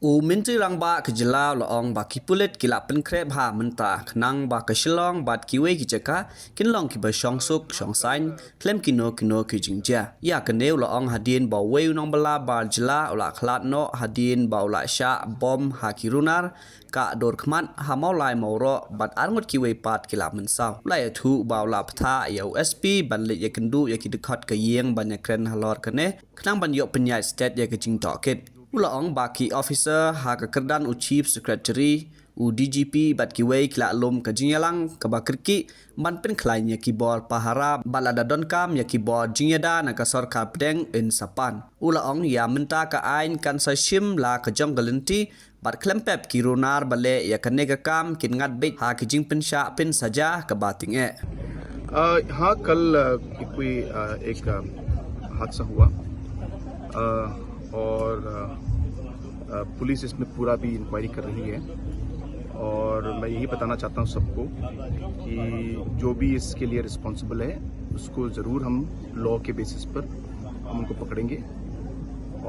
Menteri Rangba kejelau loong ba kipulet kilap penkrep ha mentah kenang ba keselong bat kiwe kijaka kinlong ki bersong suk song sain klem kino ki jingja ya keneu loong hadin ba weu nong bala bar jela ula khlat no hadin ba ula sha bom ha kirunar ka dor khmat ha maulai mauro bat arngot kiwe pat kilap mensau lai thu ba ula ptha ya USP ban le ya kendu ya kidekhat ka yeng ban ya kren halor kene kenang ban yok penyai state ya kejing toket Ulang baki officer ha kekerdan chief secretary DGP bat kiwei kila lom kajinyalang kabakriki man pen klainya kibor pahara balada donkam ya kibor jinyada na kasor kapdeng in sapan ulang ya menta ka ain kan sashim la kajong galenti bat klempep kirunar bale ya kanega kam kin ngat bit ha kijing pensha pen saja kabating हाँ कल कोई एक हादसा हुआ और police इसमें पूरा भी इंक्वायरी कर रही है और मैं यही बताना चाहता हूँ सबको कि जो भी इसके लिए रिस्पॉन्सिबल है उसको ज़रूर हम लॉ के बेसिस पर हम उनको पकड़ेंगे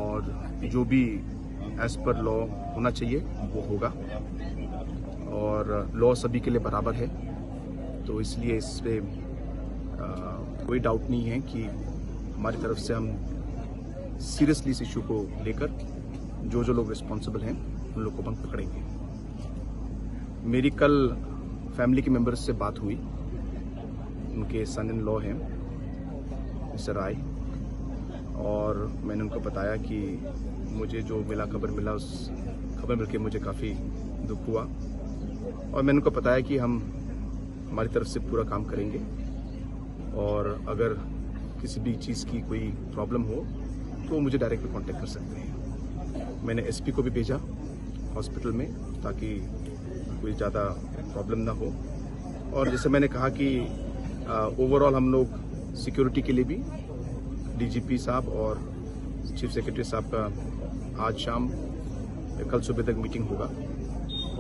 और जो भी एज़ पर लॉ होना चाहिए वो होगा और लॉ सभी के लिए बराबर है तो इसलिए इस पर कोई डाउट नहीं है कि हमारी तरफ से हम सीरियसली इस इशू को लेकर जो लोग रिस्पॉन्सिबल हैं उन लोगों को हम पकड़ेंगे। मेरी कल फैमिली के मेंबर्स से बात हुई, उनके सन इन लॉ हैं मिस्टर राय, और मैंने उनको बताया कि मुझे जो खबर मिला उस खबर मिलकर मुझे काफ़ी दुख हुआ और मैंने उनको बताया कि हम हमारी तरफ से पूरा काम करेंगे और अगर किसी भी चीज़ की कोई प्रॉब्लम हो तो मुझे डायरेक्टली कांटेक्ट कर सकते हैं। मैंने एसपी को भी भेजा हॉस्पिटल में ताकि कोई ज़्यादा प्रॉब्लम ना हो और जैसे मैंने कहा कि ओवरऑल हम लोग सिक्योरिटी के लिए भी डीजीपी साहब और चीफ सेक्रेटरी साहब का आज शाम या कल सुबह तक मीटिंग होगा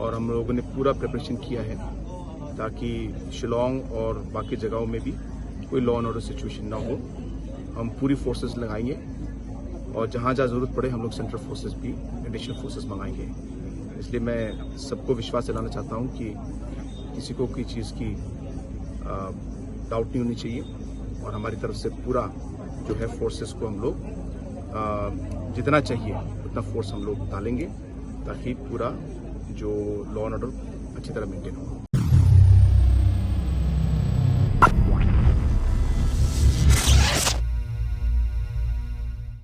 और हम लोगों ने पूरा प्रिपरेशन किया है ताकि शिलोंग और बाकी जगहों में भी कोई लॉ एंड ऑर्डर सिचुएशन ना हो। हम पूरी फोर्सेस लगाएंगे और जहाँ जहाँ ज़रूरत पड़े हम लोग सेंट्रल फोर्सेस भी एडिशनल फोर्सेस मंगाएंगे। इसलिए मैं सबको विश्वास दिलाना चाहता हूँ कि किसी को कोई चीज़ की डाउट नहीं होनी चाहिए और हमारी तरफ से पूरा जो है फोर्सेस को हम लोग जितना चाहिए उतना फोर्स हम लोग डालेंगे ताकि पूरा जो लॉ एंड ऑर्डर अच्छी तरह मेंटेन हो।